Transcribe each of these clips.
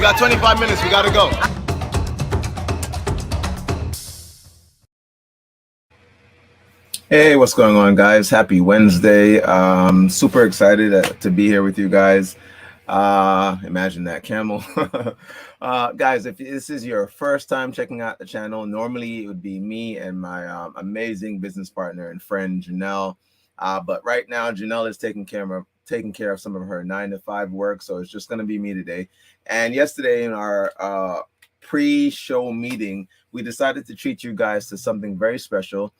got 25 minutes. We got to go. Hey, what's going on, guys? Happy Wednesday. Super excited to be here with you guys. Imagine that camel. Guys, if this is your first time checking out the channel, normally it would be me and my amazing business partner and friend Janelle. But right now, Janelle is taking care of some of her 9-to-5 work, so it's just going to be me today. And yesterday in our pre-show meeting, we decided to treat you guys to something very special.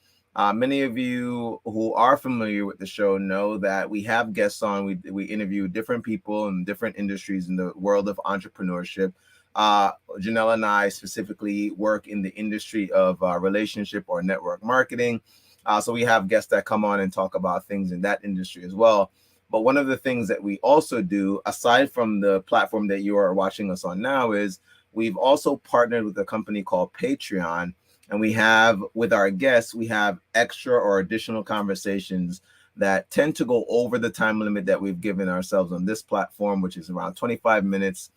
Many of you who are familiar with the show know that we have guests on. We interview different people in different industries in the world of entrepreneurship. Janelle and I specifically work in the industry of relationship or network marketing. So we have guests that come on and talk about things in that industry as well. But one of the things that we also do, aside from the platform that you are watching us on now, is we've also partnered with a company called Patreon. And we have, with our guests, we have extra or additional conversations that tend to go over the time limit that we've given ourselves on this platform, which is around 25 minutes,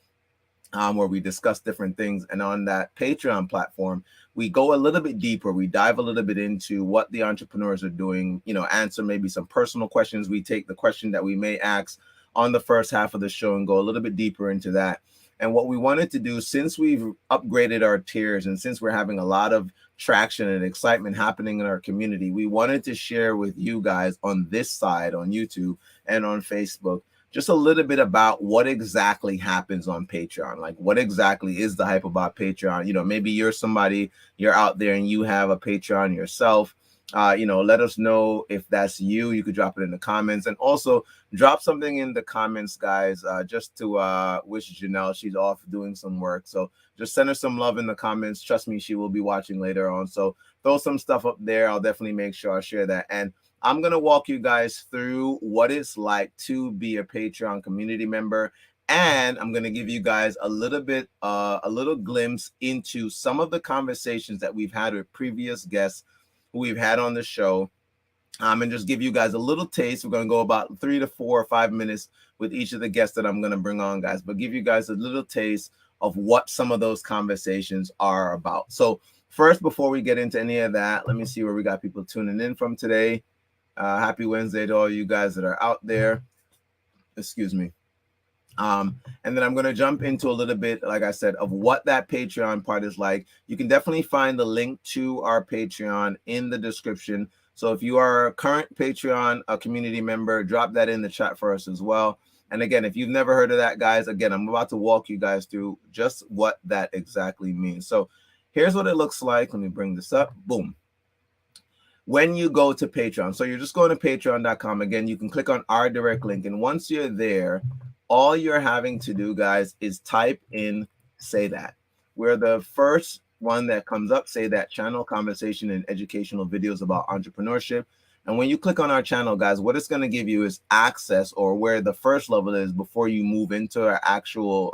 where we discuss different things. And on that Patreon platform, we go a little bit deeper. We dive a little bit into what the entrepreneurs are doing, answer maybe some personal questions. We take the question that we may ask on the first half of the show and go a little bit deeper into that. And what we wanted to do, since we've upgraded our tiers and since we're having a lot of traction and excitement happening in our community, we wanted to share with you guys on this side, on YouTube and on Facebook, just a little bit about what exactly happens on Patreon. Like, what exactly is the hype about Patreon? Maybe you're somebody, you're out there and you have a Patreon yourself. Let us know if that's you. You could drop it in the comments, and also drop something in the comments, guys, just to wish Janelle. She's off doing some work, so just send her some love in the comments. Trust me, she will be watching later on, so throw some stuff up there. I'll definitely make sure I share that. And I'm gonna walk you guys through what it's like to be a Patreon community member, and I'm gonna give you guys a little glimpse into some of the conversations that we've had with previous guests who we've had on the show, and just give you guys a little taste. We're going to go about 3 to 4 or 5 minutes with each of the guests that I'm going to bring on, guys, but give you guys a little taste of what some of those conversations are about. So first, before we get into any of that, let me see where we got people tuning in from today. Happy Wednesday to all you guys that are out there. Excuse me. And then I'm going to jump into a little bit, like I said, of what that Patreon part is like. You can definitely find the link to our Patreon in the description. So if you are a current Patreon community member, drop that in the chat for us as well. And again, if you've never heard of that, guys, again, I'm about to walk you guys through just what that exactly means. So here's what it looks like. Let me bring this up. Boom. When you go to Patreon, so you're just going to patreon.com. Again, you can click on our direct link. And once you're there, all you're having to do, guys, is type in Say That. We're the first one that comes up, Say That channel, conversation and educational videos about entrepreneurship. And when you click on our channel, guys, what it's going to give you is access, or where the first level is before you move into our actual,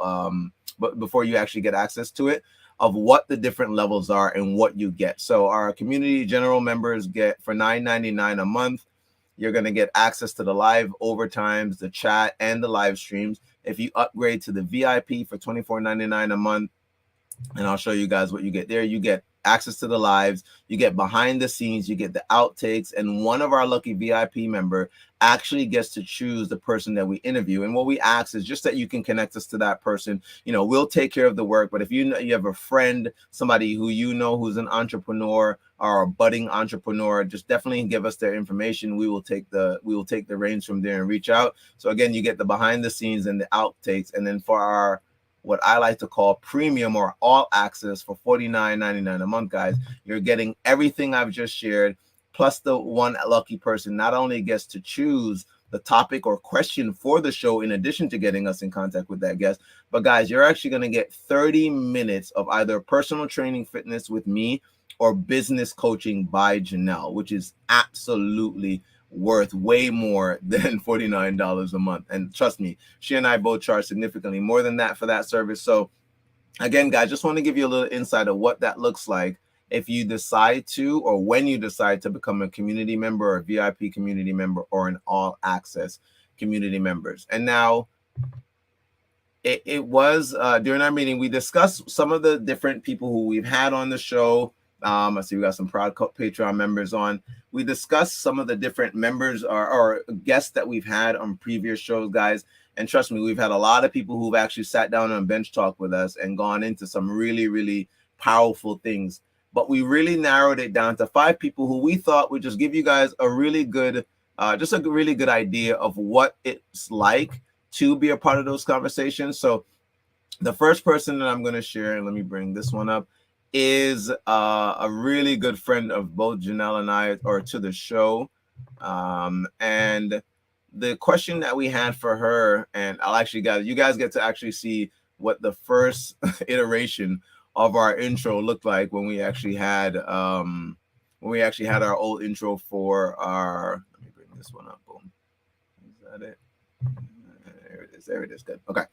but before you actually get access to it, of what the different levels are and what you get. So our community general members get, for $9.99 a month, you're going to get access to the live overtimes, the chat, and the live streams. If you upgrade to the VIP for $24.99 a month, and I'll show you guys what you get there, you get access to the lives, you get behind the scenes, you get the outtakes, and one of our lucky VIP member actually gets to choose the person that we interview. And what we ask is just that you can connect us to that person. We'll take care of the work, but if you have a friend, somebody who who's an entrepreneur or a budding entrepreneur, just definitely give us their information. We will take the reins from there and reach out. So again, you get the behind the scenes and the outtakes. And then for our, what I like to call premium or all access, for $49.99 a month, guys, you're getting everything I've just shared, plus the one lucky person not only gets to choose the topic or question for the show, in addition to getting us in contact with that guest, but guys, you're actually going to get 30 minutes of either personal training fitness with me or business coaching by Janelle, which is absolutely worth way more than $49 a month. And trust me, she and I both charge significantly more than that for that service. So again, guys, just want to give you a little insight of what that looks like if you decide to, or when you decide to become a community member or a VIP community member or an all access community members. And now, it was during our meeting, we discussed some of the different people who we've had on the show. I see we got some proud Patreon members on. We discussed some of the different members or guests that we've had on previous shows, guys. And trust me, we've had a lot of people who've actually sat down on bench talk with us and gone into some really, really powerful things. But we really narrowed it down to 5 people who we thought would just give you guys a really good, just a really good idea of what it's like to be a part of those conversations. So the first person that I'm going to share, and let me bring this one up, is a really good friend of both Janelle and I, or to the show. And the question that we had for her, and you guys get to actually see what the first iteration of our intro looked like when we actually had our old intro for our. Let me bring this one up. Boom. Is that it? There it is. Good. Okay.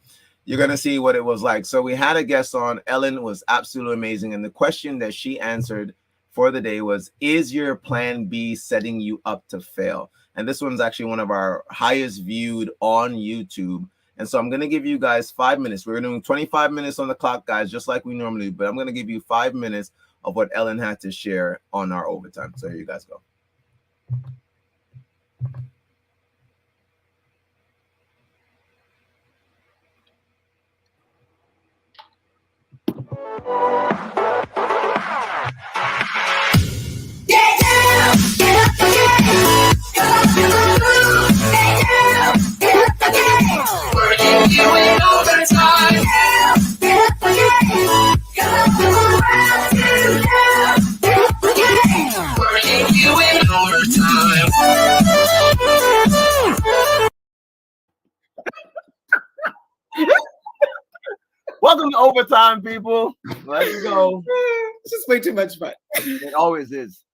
You're going to see what it was like. So we had a guest on. Ellen was absolutely amazing. And the question that she answered for the day was, is your plan B setting you up to fail? And this one's actually one of our highest viewed on YouTube. And so I'm going to give you guys 5 minutes. We're doing 25 minutes on the clock, guys, just like we normally do. But I'm going to give you 5 minutes of what Ellen had to share on our overtime. So here you guys go. Welcome to overtime, people. Let's go. It's just way too much fun. It always is.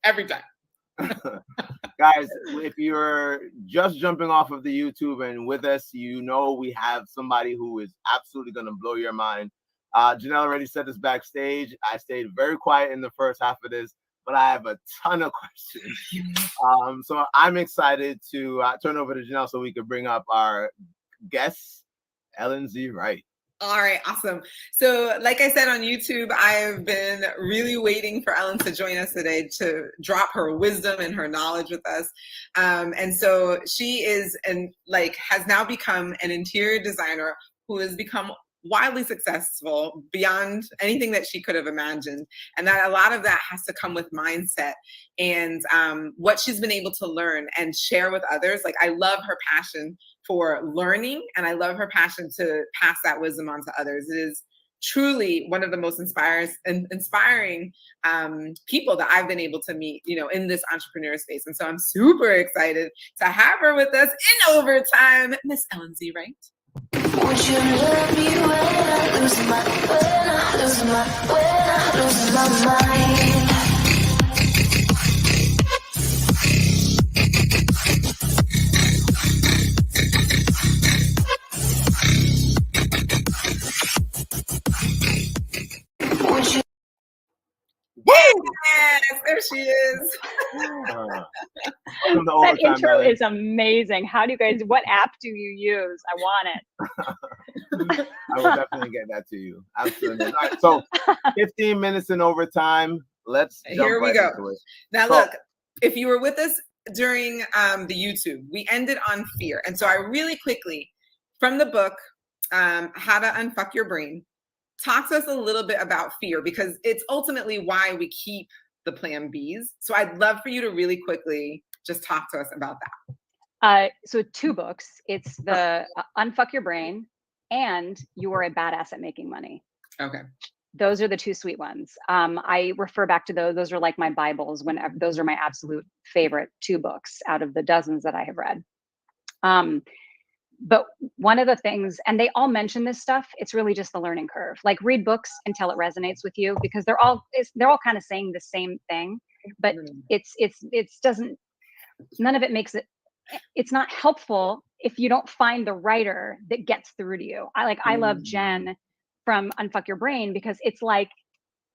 Every time. Guys, if you're just jumping off of the YouTube and with us, you know we have somebody who is absolutely going to blow your mind. Janelle already said this backstage. I stayed very quiet in the first half of this, but I have a ton of questions. So I'm excited to turn over to Janelle so we could bring up our guest, Ellen Z. Wright. All right, awesome. So like I said on YouTube, I've been really waiting for Ellen to join us today to drop her wisdom and her knowledge with us. And so she is has now become an interior designer who has become wildly successful beyond anything that she could have imagined. And that a lot of that has to come with mindset and what she's been able to learn and share with others. Like, I love her passion for learning, and I love her passion to pass that wisdom on to others. It is truly one of the most inspiring people that I've been able to meet, in this entrepreneur space. And so I'm super excited to have her with us in overtime, Miss Ellen Z. Wright. Would you love me when I lose my mind? Would you? Yes, there she is. That intro is amazing. How do you guys, what app do you use? I want it. I will definitely get that to you. Absolutely. All right, so 15 minutes in overtime. Let's jump Here we go. into it. Now, look, if you were with us during the YouTube, we ended on fear. And so I really quickly, from the book, How to Unfuck Your Brain, talk to us a little bit about fear, because it's ultimately why we keep the plan Bs. So I'd love for you to really quickly just talk to us about that. So 2 books. It's the Unfuck Your Brain and You Are a Badass at Making Money. Okay. Those are the 2 sweet ones. I refer back to those. Those are like my Bibles. Those are my absolute favorite 2 books out of the dozens that I have read. But one of the things, and they all mention this stuff, it's really just the learning curve. Like, read books until it resonates with you, because they're all kind of saying the same thing, but none of it makes it, it's not helpful if you don't find the writer that gets through to you. I love Jen from Unfuck Your Brain, because it's like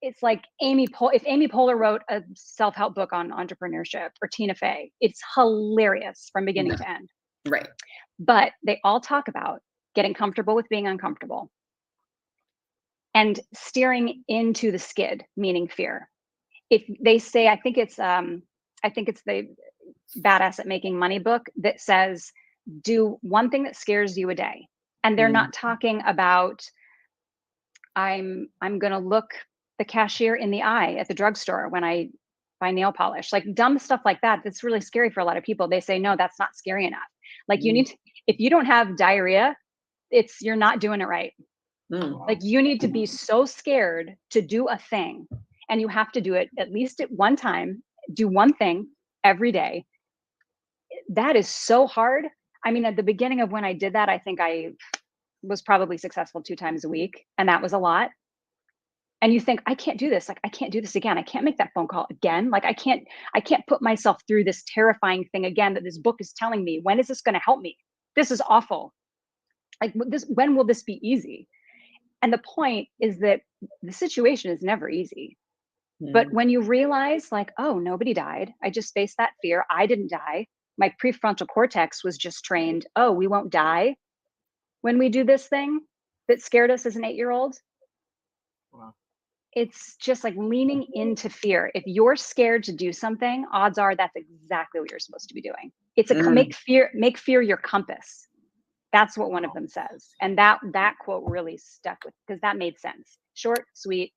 if Amy Poehler wrote a self-help book on entrepreneurship, or Tina Fey, it's hilarious from beginning to end. Right. But they all talk about getting comfortable with being uncomfortable, and steering into the skid, meaning fear. If they say, I think it's the Badass at Making Money book that says, do one thing that scares you a day. And they're not talking about, I'm going to look the cashier in the eye at the drugstore when I buy nail polish, like dumb stuff like that. That's really scary for a lot of people. They say, no, that's not scary enough. Like you need to, if you don't have diarrhea, you're not doing it right. Like you need to be so scared to do a thing, and you have to do it at least at one time, do one thing every day. That is so hard. I mean, at the beginning of when I did that, I think I was probably successful 2 times a week, and that was a lot. And you think, I can't do this. Like, I can't do this again. I can't make that phone call again. Like, I can't put myself through this terrifying thing again that this book is telling me. When is this going to help me? This is awful. Like, when will this be easy? And the point is that the situation is never easy. But when you realize, like, oh, nobody died. I just faced that fear. I didn't die. My prefrontal cortex was just trained. Oh, we won't die when we do this thing that scared us as an 8-year-old. Wow. It's just like leaning into fear. If you're scared to do something, odds are that's exactly what you're supposed to be doing. It's make fear your compass. That's what one of them says. And that quote really stuck with, because that made sense. Short, sweet,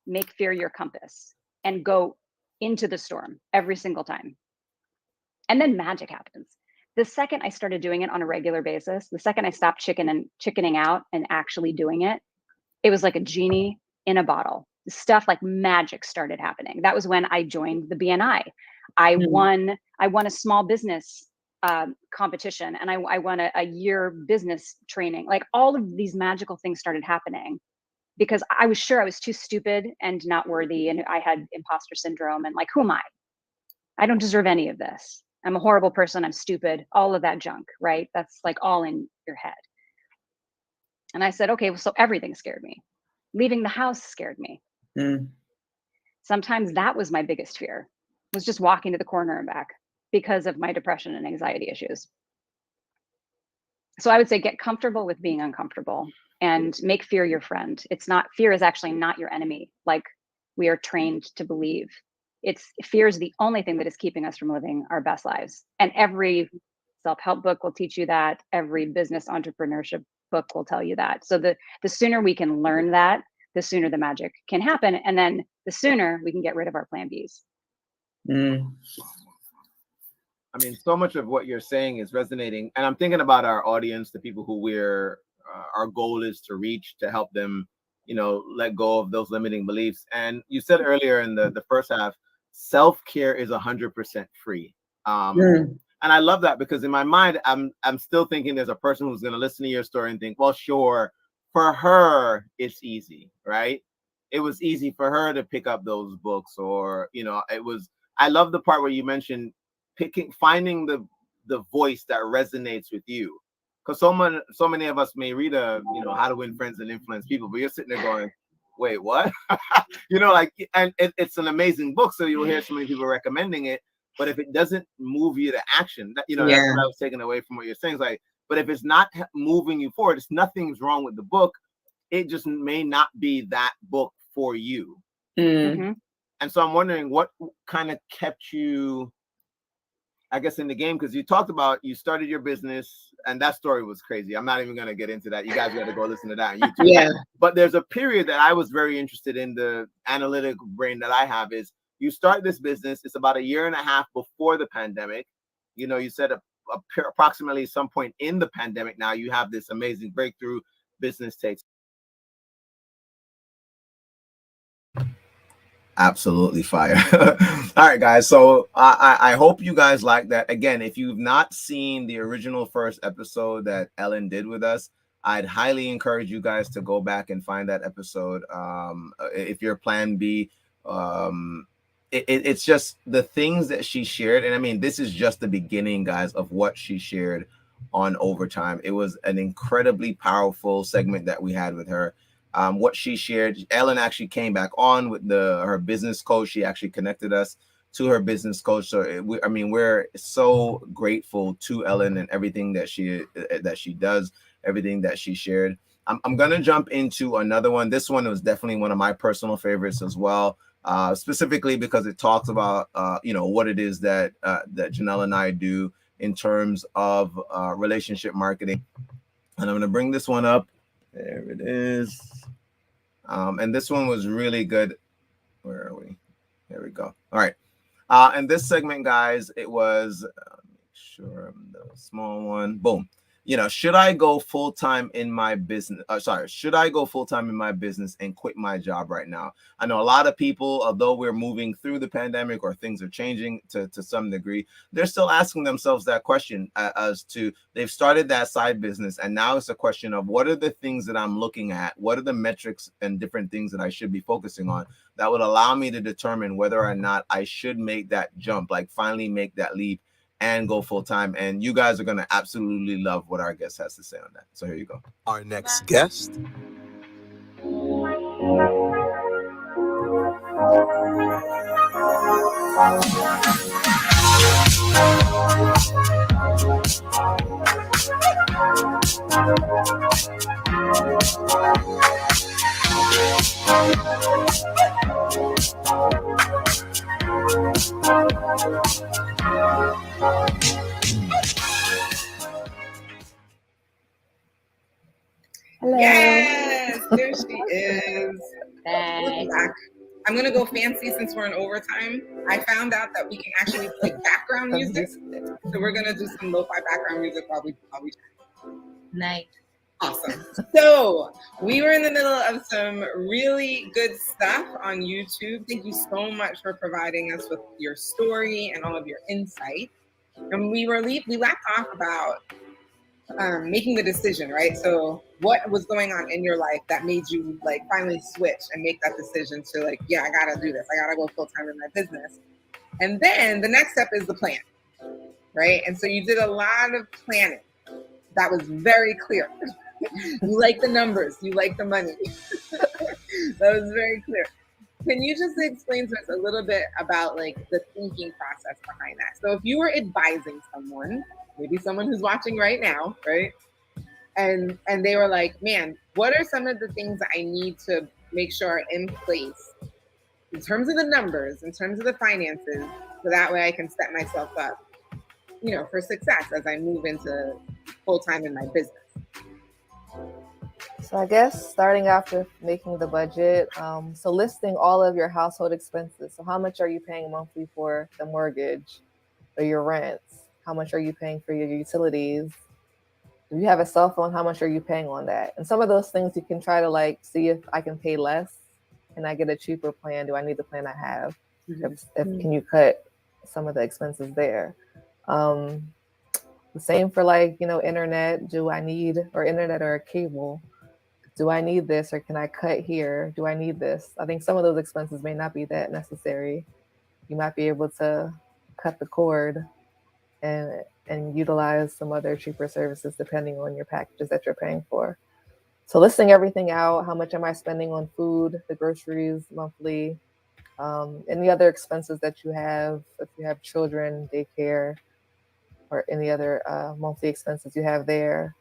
make fear your compass and go into the storm every single time. And then magic happens. The second I started doing it on a regular basis, the second I stopped chickening out and actually doing it, it was like a genie in a bottle. Stuff like magic started happening. That was when I joined the BNI. I won a small business competition, and I won a year business training. Like all of these magical things started happening because I was sure I was too stupid and not worthy, and I had imposter syndrome, and like, who am I? I don't deserve any of this. I'm a horrible person. I'm stupid. All of that junk, right? That's like all in your head. And I said, okay, well, so everything scared me. Leaving the house scared me. Sometimes that was my biggest fear, was just walking to the corner and back because of my depression and anxiety issues. So I would say get comfortable with being uncomfortable and make fear your friend. Fear is actually not your enemy, like we are trained to believe. Fear is the only thing that is keeping us from living our best lives. And every self-help book will teach you that. Every business entrepreneurship book will tell you that. So the sooner we can learn that, the sooner the magic can happen. And then the sooner we can get rid of our plan Bs. I mean, so much of what you're saying is resonating. And I'm thinking about our audience, the people who our goal is to reach, to help them, let go of those limiting beliefs. And you said earlier in the first half, self-care is 100% free. And I love that, because in my mind, I'm still thinking there's a person who's going to listen to your story and think, well, sure, for her, it's easy, right? It was easy for her to pick up those books, or, I love the part where you mentioned finding the voice that resonates with you. Because so many of us may read How to Win Friends and Influence People, but you're sitting there going, wait, what? And it's an amazing book. So you'll hear so many people recommending it. But if it doesn't move you to action, that's what I was taking away from what you're saying. It's like, but if it's not moving you forward, nothing's wrong with the book. It just may not be that book for you. And so I'm wondering what kind of kept you, I guess, in the game, because you talked about you started your business, and that story was crazy. I'm not even going to get into that. You guys got to go listen to that on YouTube. Yeah. But there's a period that I was very interested in. The analytic brain that I have is, you start this business. It's about 1.5 years before the pandemic. You said approximately some point in the pandemic. Now you have this amazing breakthrough. Business takes. Absolutely fire. All right, guys. So I hope you guys like that. Again, if you've not seen the original first episode that Ellen did with us, I'd highly encourage you guys to go back and find that episode. If you're Plan B, it's just the things that she shared. And I mean, this is just the beginning, guys, of what she shared on Overtime. It was an incredibly powerful segment that we had with her. What she shared, Ellen actually came back on with her business coach. She actually connected us to her business coach. So we're so grateful to Ellen and everything that she does, everything that she shared. I'm gonna jump into another one. This one was definitely one of my personal favorites as well, specifically because it talks about what it is that Janelle and I do in terms of relationship marketing. And I'm gonna bring this one up. There it is. And this one was really good. Where are we? There we go. All right. And this segment, guys, it was make sure I'm the small one. Boom. Should I go full time in my business? Should I go full time in my business and quit my job right now? I know a lot of people, although we're moving through the pandemic or things are changing to some degree, they're still asking themselves that question as to they've started that side business. And now it's a question of what are the things that I'm looking at? What are the metrics and different things that I should be focusing on that would allow me to determine whether or not I should make that jump, like finally make that leap and go full time. And you guys are going to absolutely love what our guest has to say on that. So here you go. Our next guest. Hello. Yes, there she is. Hey. Welcome back. I'm going to go fancy since we're in overtime. I found out that we can actually play background music. So we're going to do some lo-fi background music while we Nice. Awesome. So we were in the middle of some really good stuff on YouTube. Thank you so much for providing us with your story and all of your insight. And we left off about making the decision, right? So what was going on in your life that made you like finally switch and make that decision to like, yeah, I gotta do this. I gotta go full time in my business. And then the next step is the plan, right? And so you did a lot of planning. That was very clear. You like the numbers, you like the money. That was very clear. Can you just explain to us a little bit about like the thinking process behind that? So if you were advising someone, maybe someone who's watching right now, right? And they were like, man, what are some of the things that I need to make sure are in place in terms of the numbers, in terms of the finances, so that way I can set myself up, for success as I move into full time in my business? So I guess starting after making the budget, so listing all of your household expenses. So how much are you paying monthly for the mortgage or your rents? How much are you paying for your utilities? If you have a cell phone, how much are you paying on that? And some of those things you can try to like see if I can pay less. Can I get a cheaper plan? Do I need the plan I have? If can you cut some of the expenses there? The same for like, internet. Do I need or internet or a cable? Do I need this or can I cut here? Do I need this? I think some of those expenses may not be that necessary. You might be able to cut the cord and utilize some other cheaper services depending on your packages that you're paying for. So listing everything out, how much am I spending on food, the groceries monthly, any other expenses that you have, if you have children, daycare, or any other monthly expenses you have there.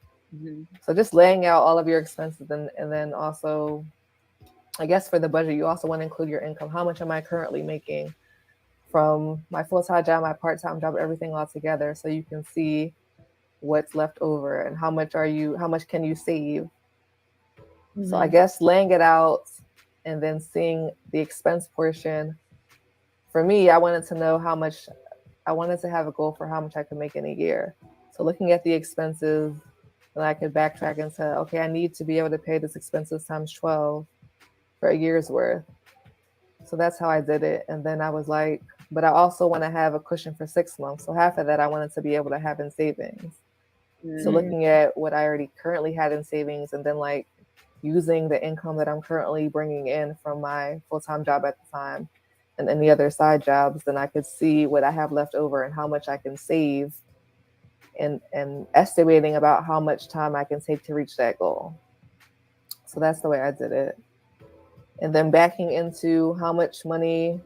So just laying out all of your expenses and then also, I guess for the budget, you also want to include your income. How much am I currently making from my full-time job, my part-time job, everything all together, so you can see what's left over and how much can you save. So I guess laying it out and then seeing the expense portion. For me, I wanted to know I wanted to have a goal for how much I could make in a year. So looking at the expenses, then I could backtrack and say, okay, I need to be able to pay this expenses times 12 for a year's worth. So that's how I did it. And then I was like, but I also want to have a cushion for 6 months. So half of that I wanted to be able to have in savings. So looking at what I already currently had in savings and then like using the income that I'm currently bringing in from my full-time job at the time and any other side jobs, then I could see what I have left over and how much I can save and estimating about how much time I can take to reach that goal. So that's the way I did it. And then backing into how much money,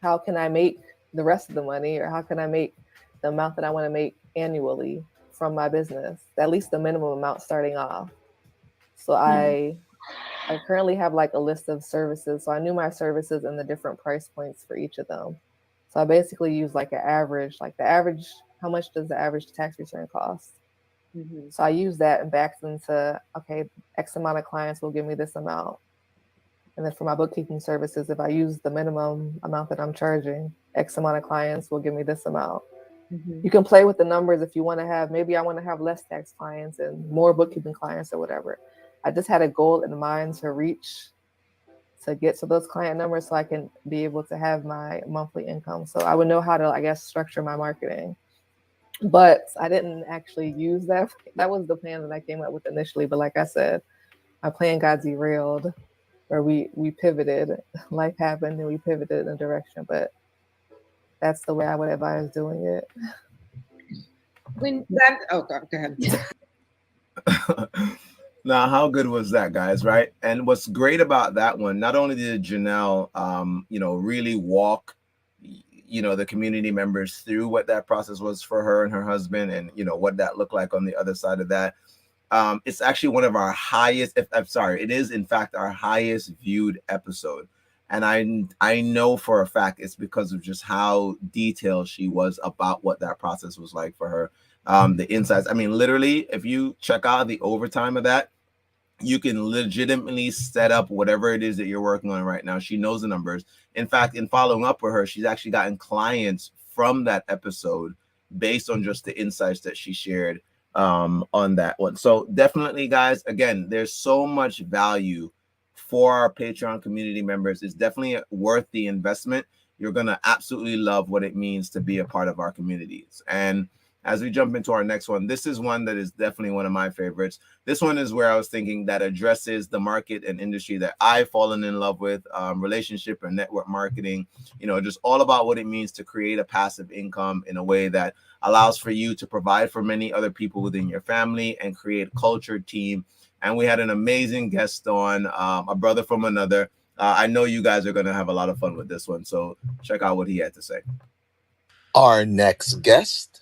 how can I make the rest of the money, or how can I make the amount that I want to make annually from my business, at least the minimum amount starting off. So I currently have like a list of services. So I knew my services and the different price points for each of them. So I basically use like an average, like the average, how much does the average tax return cost? Mm-hmm. So I use that and back into, okay, X amount of clients will give me this amount. And then for my bookkeeping services, if I use the minimum amount that I'm charging, X amount of clients will give me this amount. Mm-hmm. You can play with the numbers if you want to have, maybe I want to have less tax clients and more bookkeeping clients or whatever. I just had a goal in mind to reach, to get to those client numbers so I can be able to have my monthly income. So I would know how to, I guess, structure my marketing. But I didn't actually use that. That was the plan that I came up with initially. But like I said, my plan got derailed, or we pivoted. Life happened and we pivoted in a direction. But that's the way I would advise doing it. When that, oh, go ahead. Now, how good was that, guys? Right. And what's great about that one, not only did Janelle, really walk, the community members through what that process was for her and her husband, and what that looked like on the other side of that. It's actually one of our highest. I'm sorry, it is in fact our highest viewed episode, and I know for a fact it's because of just how detailed she was about what that process was like for her. The insights. I mean, literally, if you check out the overtime of that, you can legitimately set up whatever it is that you're working on right now. She knows the numbers. In fact, in following up with her, she's actually gotten clients from that episode based on just the insights that she shared on that one. So definitely, guys, again, there's so much value for our Patreon community members. It's definitely worth the investment. You're going to absolutely love what it means to be a part of our communities. And as we jump into our next one, this is one that is definitely one of my favorites. This one is where I was thinking that addresses the market and industry that I've fallen in love with, relationship and network marketing, just all about what it means to create a passive income in a way that allows for you to provide for many other people within your family and create a cultured team. And we had an amazing guest on, a brother from another. I know you guys are going to have a lot of fun with this one. So check out what he had to say. Our next guest.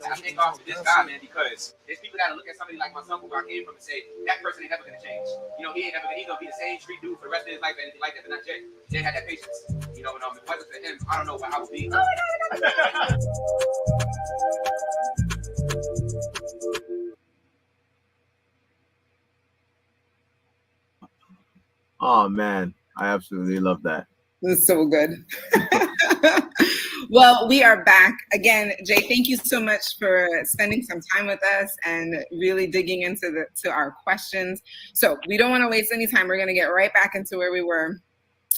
I think off to this guy, man, because there's people that look at somebody like my son who I came from and say, that person ain't never gonna change. He's gonna be the same street dude for the rest of his life or anything like that, but not Jay. Jay had that patience. And if it wasn't for him, I don't know what I would be. Oh my God. Oh man, I absolutely love that. This is so good. Well, we are back again. Jay, thank you so much for spending some time with us and really digging into our questions. So we don't want to waste any time. We're going to get right back into where we were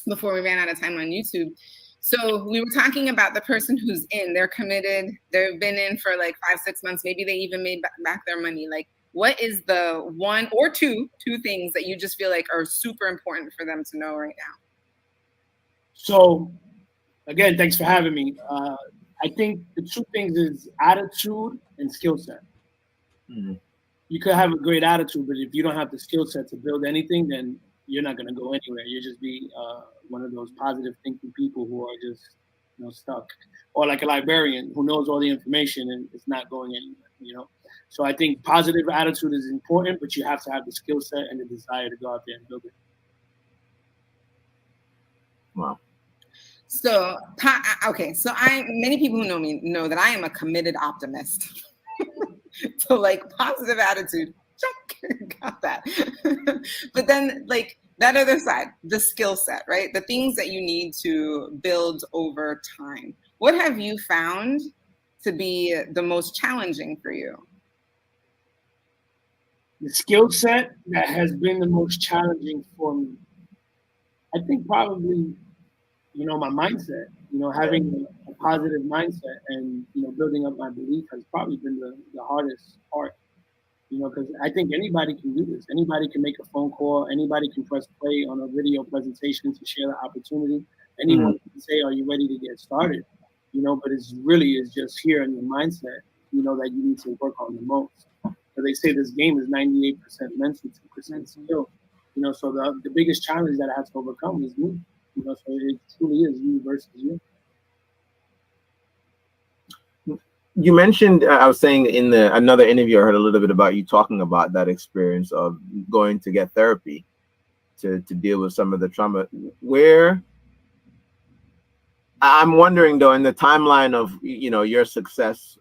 before we ran out of time on YouTube. So we were talking about the person who's in. They're committed. They've been in for like 5-6 months. Maybe they even made back their money. Like, what is the one or two things that you just feel like are super important for them to know right now? So, again, thanks for having me. I think the two things is attitude and skill set. Mm-hmm. You could have a great attitude, but if you don't have the skill set to build anything, then you're not going to go anywhere. You'll just be one of those positive thinking people who are just stuck. Or like a librarian who knows all the information and it's not going anywhere, So I think positive attitude is important, but you have to have the skill set and the desire to go out there and build it. Wow. So, okay. So many people who know me know that I am a committed optimist. So like positive attitude, check, got that. But then like that other side, the skill set, right? The things that you need to build over time. What have you found to be the most challenging for you? The skill set that has been the most challenging for me, I think probably, my mindset, having a positive mindset and, building up my belief has probably been the hardest part, because I think anybody can do this. Anybody can make a phone call. Anybody can press play on a video presentation to share the opportunity. Anyone can say, are you ready to get started? But it's really is just here in your mindset, that you need to work on the most. So they say this game is 98% mental, 2% skill. So the biggest challenge that I have to overcome is me. So it truly is you versus you. You mentioned, I was saying in another interview, I heard a little bit about you talking about that experience of going to get therapy to deal with some of the trauma. Where I'm wondering though, in the timeline of your success,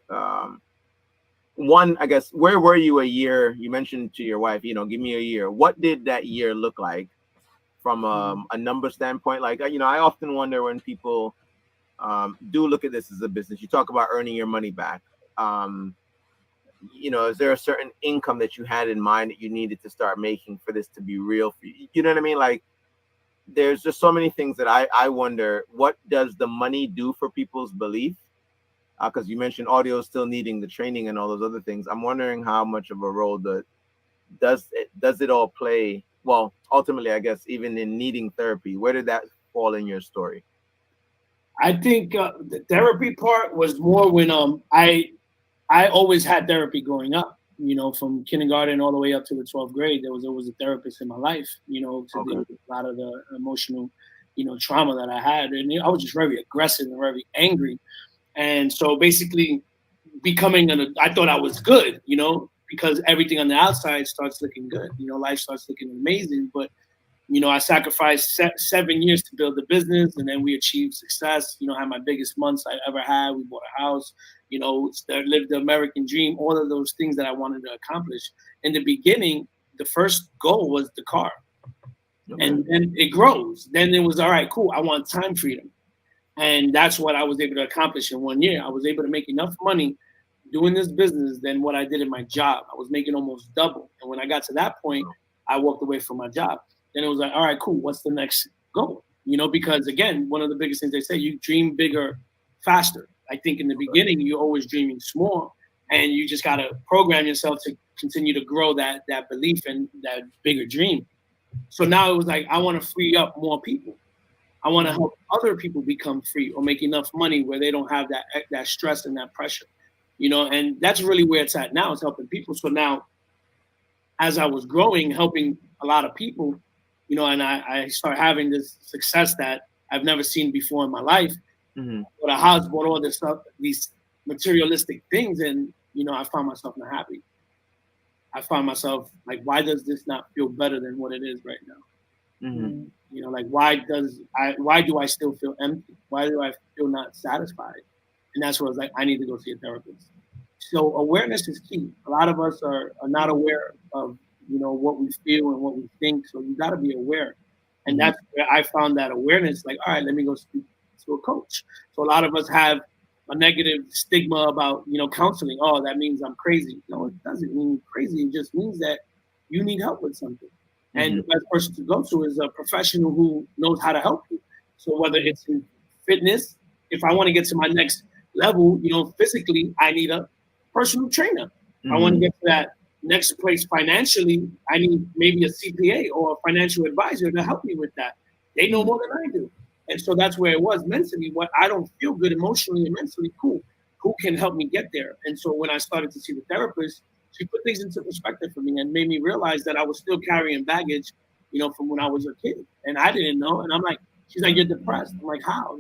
one, I guess, where were you a year? You mentioned to your wife, give me a year. What did that year look like from a number standpoint? Like, I often wonder when people do look at this as a business. You talk about earning your money back. Is there a certain income that you had in mind that you needed to start making for this to be real for you? You know what I mean? Like, there's just so many things that I wonder, what does the money do for people's belief? Because you mentioned audio still needing the training and all those other things. I'm wondering how much of a role does it all play? Well, ultimately, I guess even in needing therapy, where did that fall in your story? I think the therapy part was more when I always had therapy growing up. From kindergarten all the way up to the 12th grade, there was always a therapist in my life. To deal with a lot of the emotional, trauma that I had, and I was just very aggressive and very angry. And so basically, I thought I was good, because everything on the outside starts looking good. Life starts looking amazing, but I sacrificed 7 years to build the business, and then we achieved success. Had my biggest months I ever had. We bought a house, lived the American dream, all of those things that I wanted to accomplish. In the beginning, the first goal was the car. And then it grows. Then it was, all right, cool, I want time freedom. And that's what I was able to accomplish in 1 year. I was able to make enough money doing this business than what I did in my job. I was making almost double. And when I got to that point, I walked away from my job. Then it was like, all right, cool, what's the next goal? Because again, one of the biggest things they say, you dream bigger, faster. I think in the beginning, you're always dreaming small, and you just got to program yourself to continue to grow that belief and that bigger dream. So now it was like, I want to free up more people. I want to help other people become free or make enough money where they don't have that stress and that pressure, and that's really where it's at now, is helping people. So now, as I was growing, helping a lot of people, and I start having this success that I've never seen before in my life. But a house, bought all this stuff, these materialistic things, and I found myself not happy. I found myself like, why does this not feel better than what it is right now? Like why do I still feel empty? Why do I feel not satisfied? And that's where I was like, I need to go see a therapist. So awareness is key. A lot of us are not aware of what we feel and what we think. So you got to be aware, and that's where I found that awareness. Like, all right, let me go speak to a coach. So a lot of us have a negative stigma about counseling. Oh, that means I'm crazy. No, it doesn't mean crazy. It just means that you need help with something. And the best person to go to is a professional who knows how to help you. So whether it's in fitness, if I want to get to my next level, physically, I need a personal trainer. I want to get to that next place financially, I need maybe a CPA or a financial advisor to help me with that. They know more than I do. And so that's where it was mentally. What I don't feel good emotionally and mentally, cool. Who can help me get there? And so when I started to see the therapist, she put things into perspective for me and made me realize that I was still carrying baggage, from when I was a kid. And I didn't know. And I'm like, she's like, you're depressed. I'm like, how?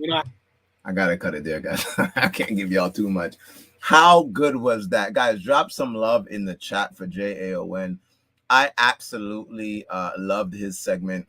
I gotta cut it there, guys. I can't give y'all too much. How good was that? Guys, drop some love in the chat for JAON. I absolutely loved his segment.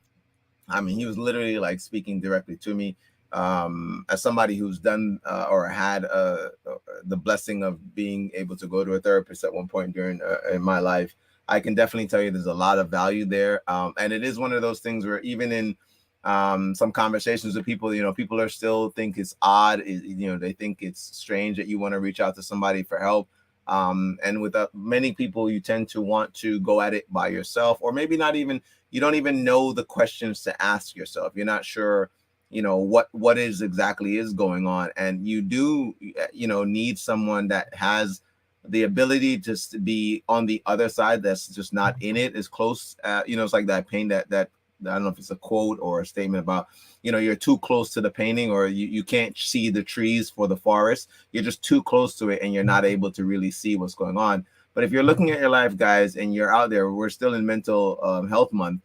I mean, he was literally like speaking directly to me. as somebody who's done or had the blessing of being able to go to a therapist at one point during in my life, I can definitely tell you there's a lot of value there. And it is one of those things where even in some conversations with people, people are still think it's odd. They think it's strange that you want to reach out to somebody for help. And with many people, you tend to want to go at it by yourself, or maybe not even, you don't even know the questions to ask yourself. You're not sure, what is exactly is going on. And you do, need someone that has the ability just to be on the other side, that's just not in it as close. It's like that pain that I don't know if it's a quote or a statement about, you're too close to the painting, or you can't see the trees for the forest. You're just too close to it and you're not able to really see what's going on. But if you're looking at your life, guys, and you're out there, we're still in mental health month,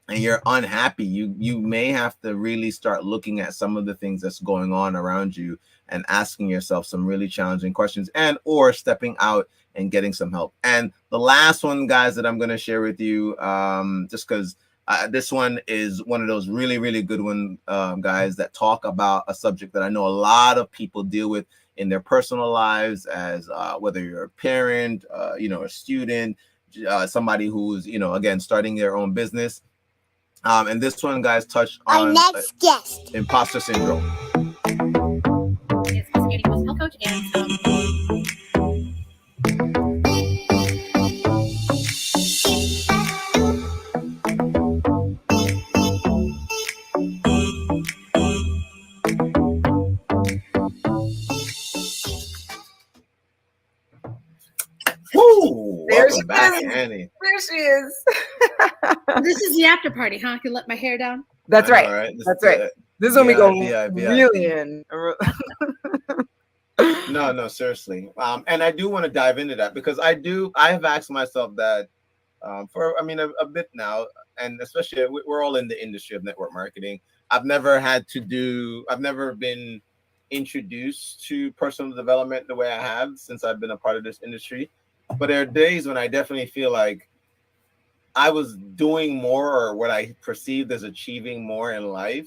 and you're unhappy, you may have to really start looking at some of the things that's going on around you and asking yourself some really challenging questions, and or stepping out and getting some help. And the last one, guys, that I'm going to share with you, just because this one is one of those really, really good one, guys, that talk about a subject that I know a lot of people deal with in their personal lives, as whether you're a parent, a student, somebody who's, again, starting their own business. And this one, guys, touched on our next guest, imposter syndrome. Is Annie Post health coach and Woo! There Welcome she back, is. Annie. There she is. this is the after party, huh? I can let my hair down. That's right. Right? That's right. This is when we go VIP. really in. No, seriously. And I do want to dive into that, because I have asked myself that for, a bit now, and especially we're all in the industry of network marketing. I've never been introduced to personal development the way I have since I've been a part of this industry. But there are days when I definitely feel like I was doing more, or what I perceived as achieving more in life,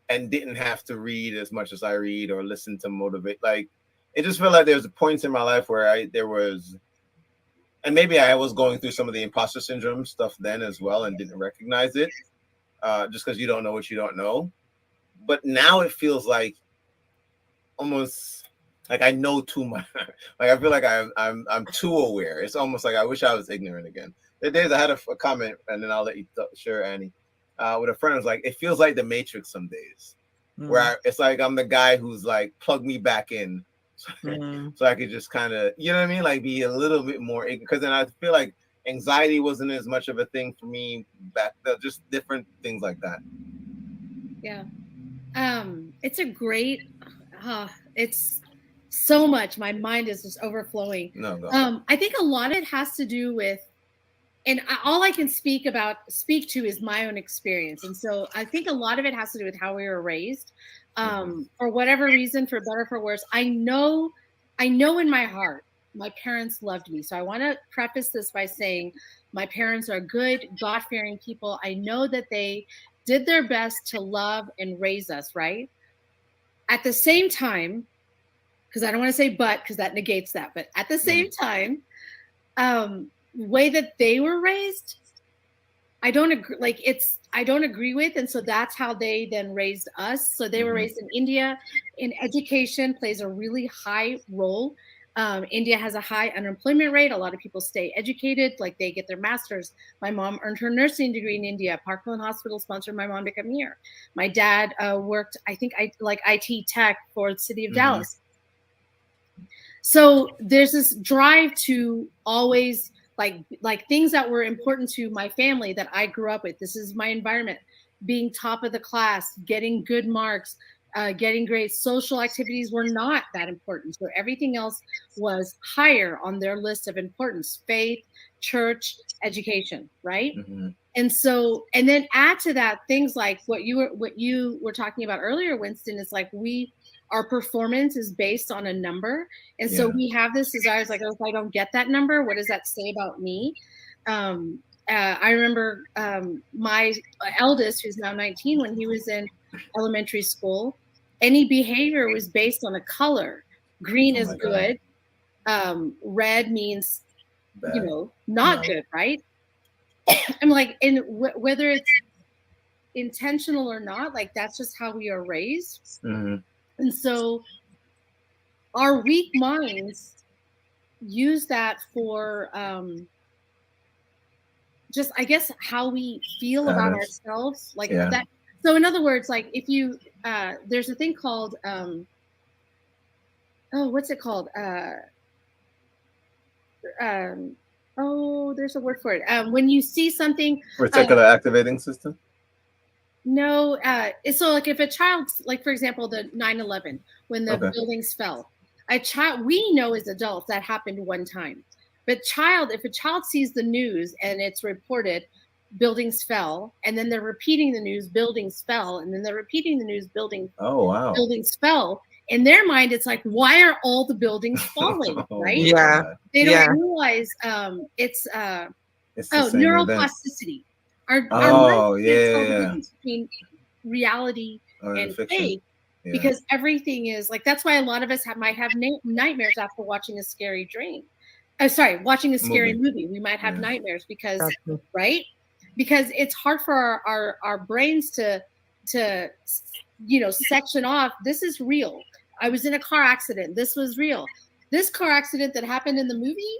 and didn't have to read as much as I read or listen to motivate. Like, it just felt like there's points in my life where and maybe I was going through some of the imposter syndrome stuff then as well, and didn't recognize it, just because you don't know what you don't know. But now it feels like almost like I know too much. Like, I feel like I'm too aware. It's almost like I wish I was ignorant again. The days I had a comment, and then I'll let you share, Annie. With a friend, was like, it feels like the Matrix some days, where it's like I'm the guy who's like, plug me back in, so I could just kind of, you know what I mean, like be a little bit more, because then I feel like anxiety wasn't as much of a thing for me back then, just different things like that. Yeah. It's a great, it's so much. My mind is just overflowing. No. I think a lot of it has to do with, and all I can speak to is my own experience. And so I think a lot of it has to do with how we were raised. For whatever reason, for better, for worse, I know in my heart, my parents loved me. So I want to preface this by saying my parents are good, God-fearing people. I know that they did their best to love and raise us, right? At the same time, because I don't want to say but, because that negates that, but at the same time, the way that they were raised, I don't agree. I don't agree with, and so that's how they then raised us. So they were raised in India. In education plays a really high role. India has a high unemployment rate. A lot of people stay educated, like they get their masters. My mom earned her nursing degree in India. Parkland Hospital sponsored my mom to come here. My dad worked, I think, like IT tech for the city of Dallas. So there's this drive to always like things that were important to my family that I grew up with. This is my environment, being top of the class, getting good marks, getting grades. Social activities were not that important. So everything else was higher on their list of importance: faith, church, education, right? And so, and then add to that things like what you were talking about earlier, Winston, is like our performance is based on a number. And so we have this desire, it's like, oh, if I don't get that number, what does that say about me? I remember my eldest, who's now 19, when he was in elementary school, any behavior was based on a color. Green Oh is my God. good. Red means, Bad. not Yeah. good, right? I'm like, and whether it's intentional or not, like that's just how we are raised. Mhm. And so our weak minds use that for just, I guess, how we feel about Status. ourselves, like Yeah. that. So in other words, like if you there's a thing called what's it called? There's a word for it. When you see something, Reticular activating system. no, so like if a child, like for example, the 9/11, when the Okay. buildings fell, a child, we know as adults that happened one time, but if a child sees the news and it's reported buildings fell, and then they're repeating the news, buildings fell, and then they're repeating the news, Oh wow. buildings fell. In their mind, it's like, why are all the buildings falling? Oh, Right? my Yeah. God. They Yeah. don't realize it's It's the same event. neuroplasticity. Our mind Oh can't tell the yeah. difference between reality Or and fiction. fake, Yeah. because everything is like, that's why a lot of us might have nightmares after watching a scary dream. Watching a scary movie. We might have Yeah. nightmares because, Exactly. right? Because it's hard for our brains to section off. This is real. I was in a car accident. This was real. This car accident that happened in the movie,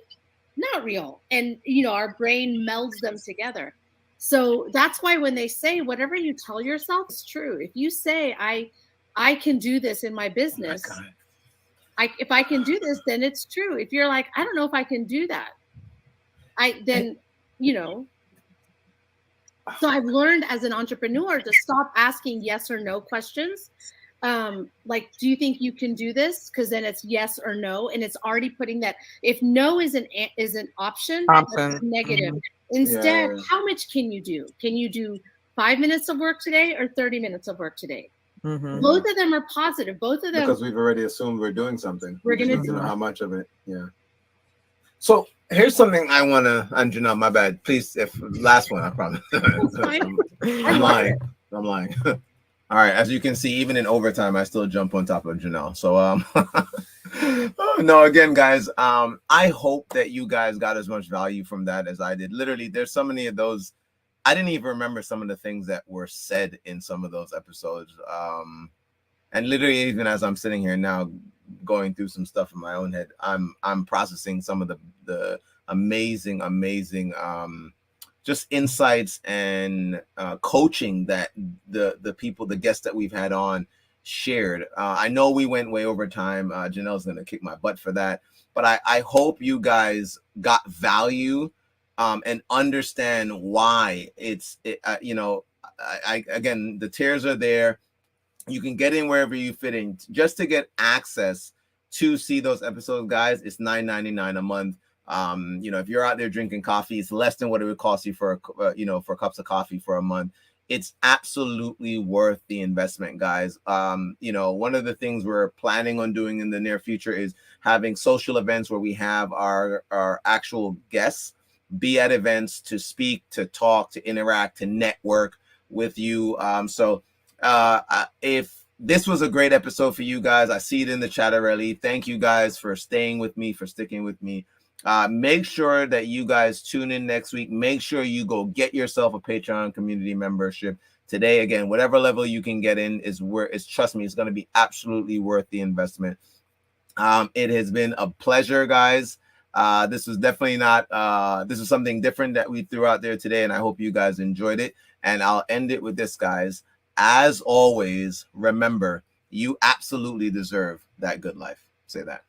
not real. And our brain melds them together. So that's why when they say whatever you tell yourself is true. If you say I can do this in my business, Oh my God. if I can do this, then it's true. If you're like, I don't know if I can do that, so I've learned as an entrepreneur to stop asking yes or no questions. Like, do you think you can do this? Because then it's yes or no, and it's already putting that. If no is an option, that's negative. Mm-hmm. Instead, Yeah. how much can you do? Can you do 5 minutes of work today or 30 minutes of work today? Mm-hmm. Both of them are positive. Both of them, Because we've already assumed we're doing something. We're We just gonna need to do know it. how much of it. Yeah. So here's something I want to, Anjana, my bad. Please, if last one, I promise. That's fine. I'm lying. I'm lying. All right. As you can see, even in overtime, I still jump on top of Janelle. So no, again, guys, I hope that you guys got as much value from that as I did. Literally, there's so many of those. I didn't even remember some of the things that were said in some of those episodes. And literally, even as I'm sitting here now, going through some stuff in my own head, I'm processing some of the amazing just insights and coaching that the people, the guests that we've had on shared. I know we went way over time. Janelle's gonna kick my butt for that, but I hope you guys got value and understand why I again, the tiers are there. You can get in wherever you fit in. Just to get access to see those episodes, guys, it's $9.99 a month. If you're out there drinking coffee, it's less than what it would cost you for for cups of coffee for a month. It's absolutely worth the investment, guys. One of the things we're planning on doing in the near future is having social events where we have our actual guests be at events to speak, to talk, to interact, to network with you. If this was a great episode for you guys, I see it in the chat already. Thank you guys for staying with me, for sticking with me. Make sure that you guys tune in next week. Make sure you go get yourself a Patreon community membership today. Again, whatever level you can get in is where it's, trust me, it's going to be absolutely worth the investment. It has been a pleasure, guys. This was definitely not, this is something different that we threw out there today, and I hope you guys enjoyed it. And I'll end it with this, guys. As always, remember, you absolutely deserve that good life. Say that.